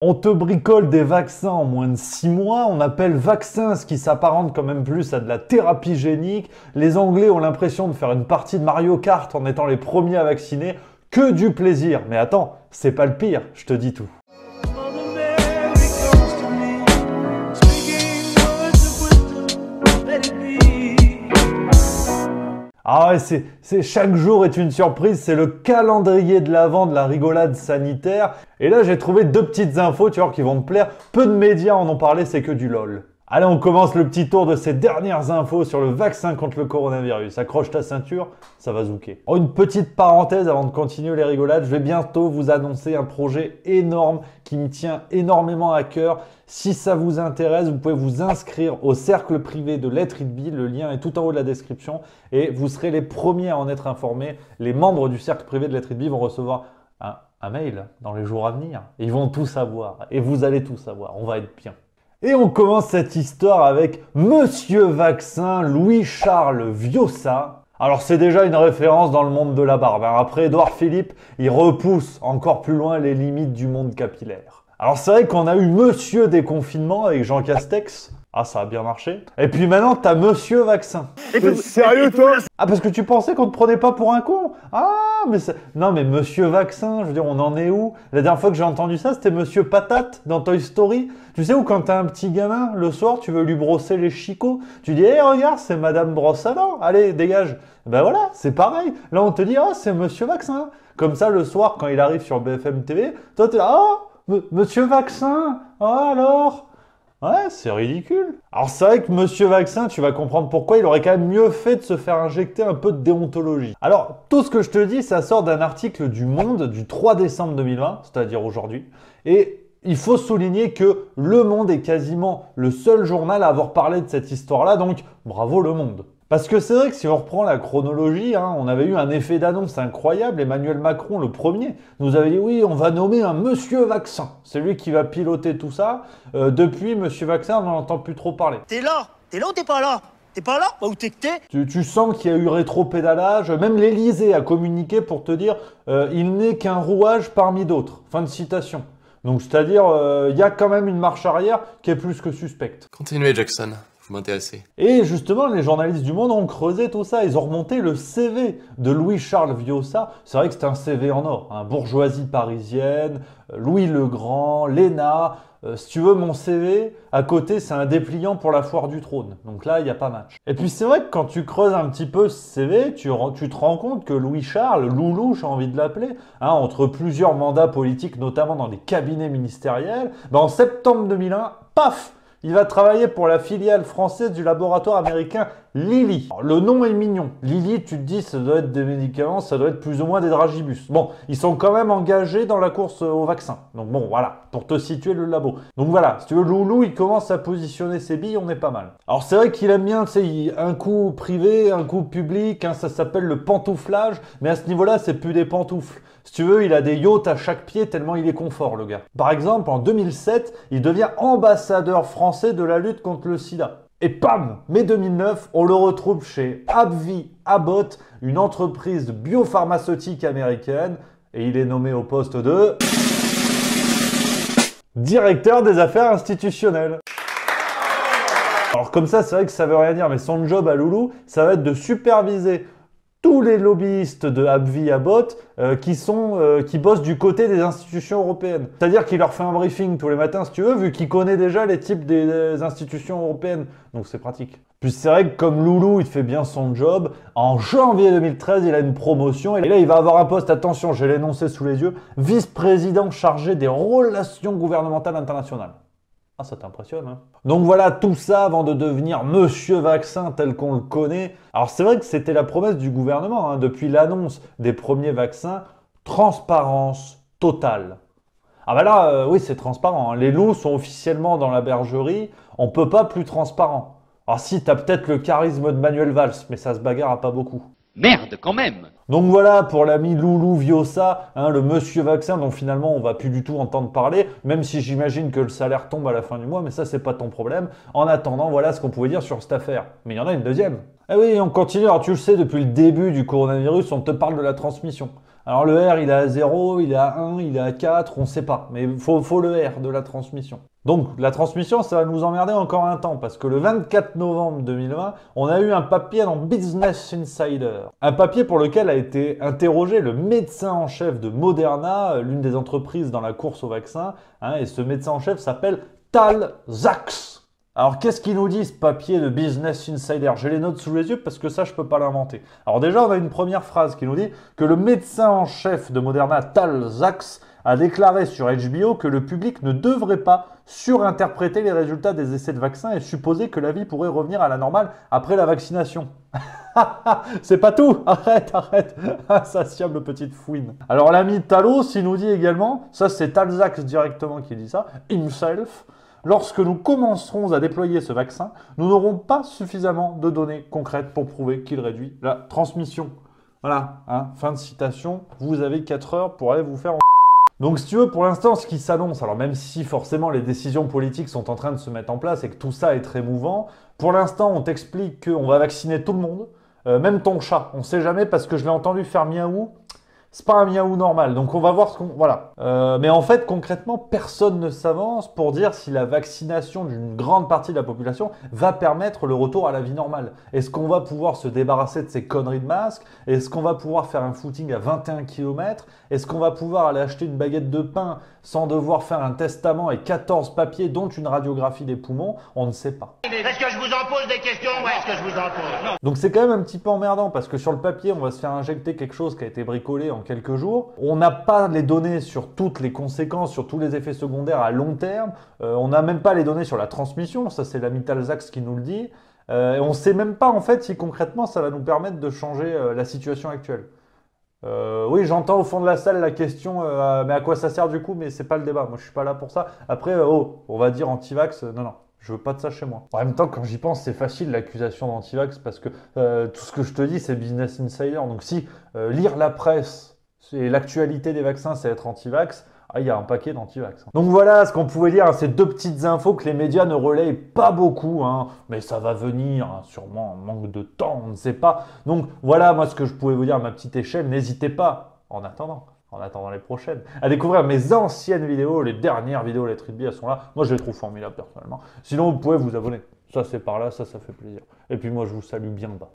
On te bricole des vaccins en moins de 6 mois, on appelle vaccin ce qui s'apparente quand même plus à de la thérapie génique. Les Anglais ont l'impression de faire une partie de Mario Kart en étant les premiers à vacciner. Que du plaisir. Mais attends, c'est pas le pire, je te dis tout. Ah ouais, c'est chaque jour est une surprise, c'est le calendrier de l'avent de la rigolade sanitaire. Et là, j'ai trouvé deux petites infos, tu vois, qui vont te plaire. Peu de médias en ont parlé, c'est que du lol. Allez, on commence le petit tour de ces dernières infos sur le vaccin contre le coronavirus. Accroche ta ceinture, ça va zouker. Oh, une petite parenthèse avant de continuer les rigolades. Je vais bientôt vous annoncer un projet énorme qui me tient énormément à cœur. Si ça vous intéresse, vous pouvez vous inscrire au cercle privé de Let It Be. Le lien est tout en haut de la description et vous serez les premiers à en être informés. Les membres du cercle privé de Let It Be vont recevoir un mail dans les jours à venir. Ils vont tout savoir et vous allez tout savoir. On va être bien. Et on commence cette histoire avec Monsieur Vaccin Louis-Charles Viossa. Alors c'est déjà une référence dans le monde de la barbe. Après Édouard Philippe, il repousse encore plus loin les limites du monde capillaire. Alors c'est vrai qu'on a eu Monsieur Déconfinement avec Jean Castex. Ah, ça a bien marché. Et puis maintenant, t'as Monsieur Vaccin. T'es sérieux, toi? Ah, parce que tu pensais qu'on te prenait pas pour un con? Ah, mais c'est... Non, mais Monsieur Vaccin, je veux dire, on en est où? La dernière fois que j'ai entendu ça, c'était Monsieur Patate dans Toy Story. Tu sais où quand t'as un petit gamin, le soir, tu veux lui brosser les chicots, tu dis, hé, regarde, c'est Madame Brosse à dents, allez, dégage. Ben voilà, c'est pareil. Là, on te dit, ah, c'est Monsieur Vaccin. Comme ça, le soir, quand il arrive sur BFM TV, toi, t'es là, ah, Monsieur Vaccin, ah, alors? Ouais, c'est ridicule. Alors c'est vrai que Monsieur Vaccin, tu vas comprendre pourquoi il aurait quand même mieux fait de se faire injecter un peu de déontologie. Alors, tout ce que je te dis, ça sort d'un article du Monde du 3 décembre 2020, c'est-à-dire aujourd'hui. Et il faut souligner que Le Monde est quasiment le seul journal à avoir parlé de cette histoire-là, donc bravo Le Monde. Parce que c'est vrai que si on reprend la chronologie, on avait eu un effet d'annonce incroyable. Emmanuel Macron, le premier, nous avait dit oui, on va nommer un Monsieur Vaccin. C'est lui qui va piloter tout ça. Depuis, Monsieur Vaccin, on n'en entend plus trop parler. T'es là ou t'es pas là? T'es pas là? Bah où t'es que t'es? Tu sens qu'il y a eu rétro-pédalage. Même l'Élysée a communiqué pour te dire il n'est qu'un rouage parmi d'autres. Fin de citation. Donc c'est-à-dire, il y a quand même une marche arrière qui est plus que suspecte. Continuez, Jackson. Vous m'intéressez. Et justement, les journalistes du Monde ont creusé tout ça. Ils ont remonté le CV de Louis-Charles Viossa. C'est vrai que c'est un CV en or. Bourgeoisie parisienne, Louis le Grand, l'ENA. Si tu veux, mon CV, à côté, c'est un dépliant pour la foire du trône. Donc là, il n'y a pas match. Et puis c'est vrai que quand tu creuses un petit peu ce CV, tu te rends compte que Louis-Charles, Loulou, j'ai envie de l'appeler, entre plusieurs mandats politiques, notamment dans des cabinets ministériels, en septembre 2001, paf, il va travailler pour la filiale française du laboratoire américain Lilly. Alors, le nom est mignon. Lilly, tu te dis, ça doit être des médicaments, ça doit être plus ou moins des dragibus. Bon, ils sont quand même engagés dans la course au vaccin. Donc bon, voilà, pour te situer le labo. Donc voilà, si tu veux, Loulou, il commence à positionner ses billes, on est pas mal. Alors c'est vrai qu'il aime bien, tu sais, un coup privé, un coup public, ça s'appelle le pantouflage, mais à ce niveau-là, c'est plus des pantoufles. Si tu veux, il a des yachts à chaque pied tellement il est confort, le gars. Par exemple, en 2007, il devient ambassadeur français de la lutte contre le sida. Et pam, mai 2009, on le retrouve chez AbbVie Abbott, une entreprise de biopharmaceutique américaine, et il est nommé au poste de directeur des affaires institutionnelles. Alors comme ça, c'est vrai que ça veut rien dire, mais son job à Loulou, ça va être de superviser tous les lobbyistes de AbbVie Abbott qui bossent du côté des institutions européennes. C'est-à-dire qu'il leur fait un briefing tous les matins, si tu veux, vu qu'il connaît déjà les types des institutions européennes. Donc c'est pratique. Puis c'est vrai que comme Loulou, il fait bien son job, en janvier 2013, il a une promotion. Et là, il va avoir un poste, attention, j'ai l'énoncé sous les yeux, vice-président chargé des relations gouvernementales internationales. Ah, ça t'impressionne, hein? Donc voilà, tout ça avant de devenir Monsieur Vaccin tel qu'on le connaît. Alors c'est vrai que c'était la promesse du gouvernement, depuis l'annonce des premiers vaccins, transparence totale. Ah bah là, oui, c'est transparent. Les loups sont officiellement dans la bergerie, on peut pas plus transparent. Alors si, t'as peut-être le charisme de Manuel Valls, mais ça se bagarre à pas beaucoup. Merde, quand même! Donc voilà pour l'ami Loulou Viossa, le Monsieur Vaccin dont finalement on va plus du tout entendre parler, même si j'imagine que le salaire tombe à la fin du mois, mais ça c'est pas ton problème. En attendant, voilà ce qu'on pouvait dire sur cette affaire. Mais il y en a une deuxième. Eh oui, on continue. Alors tu le sais, depuis le début du coronavirus, on te parle de la transmission. Alors le R, il est à 0, il est à 1, il est à 4, on ne sait pas. Mais il faut le R de la transmission. Donc la transmission, ça va nous emmerder encore un temps, parce que le 24 novembre 2020, on a eu un papier dans Business Insider. Un papier pour lequel a été interrogé le médecin en chef de Moderna, l'une des entreprises dans la course au vaccin, hein, et ce médecin en chef s'appelle Tal Zaks. Alors, qu'est-ce qu'il nous dit, ce papier de Business Insider? J'ai les notes sous les yeux parce que ça, je ne peux pas l'inventer. Alors déjà, on a une première phrase qui nous dit que le médecin en chef de Moderna, Tal Zaks, a déclaré sur HBO que le public ne devrait pas surinterpréter les résultats des essais de vaccins et supposer que la vie pourrait revenir à la normale après la vaccination. C'est pas tout. Arrête. Insatiable petite fouine. Alors l'ami Talos, il nous dit également, ça c'est Tal Zaks directement qui dit ça, himself, lorsque nous commencerons à déployer ce vaccin, nous n'aurons pas suffisamment de données concrètes pour prouver qu'il réduit la transmission. Voilà, hein, fin de citation. Vous avez 4 heures pour aller vous faire en... Donc si tu veux, pour l'instant, ce qui s'annonce, alors même si forcément les décisions politiques sont en train de se mettre en place et que tout ça est très mouvant, pour l'instant, on t'explique qu'on va vacciner tout le monde, même ton chat. On ne sait jamais parce que je l'ai entendu faire miaou. C'est pas un miaou normal, donc on va voir ce qu'on... Voilà. Mais en fait, concrètement, personne ne s'avance pour dire si la vaccination d'une grande partie de la population va permettre le retour à la vie normale. Est-ce qu'on va pouvoir se débarrasser de ces conneries de masques? Est-ce qu'on va pouvoir faire un footing à 21 km? Est-ce qu'on va pouvoir aller acheter une baguette de pain sans devoir faire un testament et 14 papiers, dont une radiographie des poumons? On ne sait pas. Est-ce que je vous en pose des questions? Ouais, est-ce que je vous en pose? Donc c'est quand même un petit peu emmerdant parce que sur le papier, on va se faire injecter quelque chose qui a été bricolé en quelques jours. On n'a pas les données sur toutes les conséquences, sur tous les effets secondaires à long terme. On n'a même pas les données sur la transmission, ça c'est l'ami Tal Zaks qui nous le dit. Et on ne sait même pas en fait si concrètement ça va nous permettre de changer la situation actuelle. Oui, j'entends au fond de la salle la question, mais à quoi ça sert du coup? Mais c'est pas le débat, moi je suis pas là pour ça. Après, on va dire anti-vax, non. Je veux pas de ça chez moi. En même temps, quand j'y pense, c'est facile l'accusation d'anti-vax parce que tout ce que je te dis, c'est Business Insider. Donc si lire la presse et l'actualité des vaccins, c'est être anti-vax, il y a un paquet d'anti-vax. Donc voilà ce qu'on pouvait lire, ces deux petites infos que les médias ne relayent pas beaucoup, hein, mais ça va venir, hein, sûrement en manque de temps, on ne sait pas. Donc voilà, moi ce que je pouvais vous dire à ma petite échelle, n'hésitez pas, en attendant les prochaines, à découvrir mes anciennes vidéos, les dernières vidéos Let's Read Be, elles sont là. Moi, je les trouve formidables personnellement. Sinon, vous pouvez vous abonner. Ça, c'est par là, ça fait plaisir. Et puis moi, je vous salue bien bas.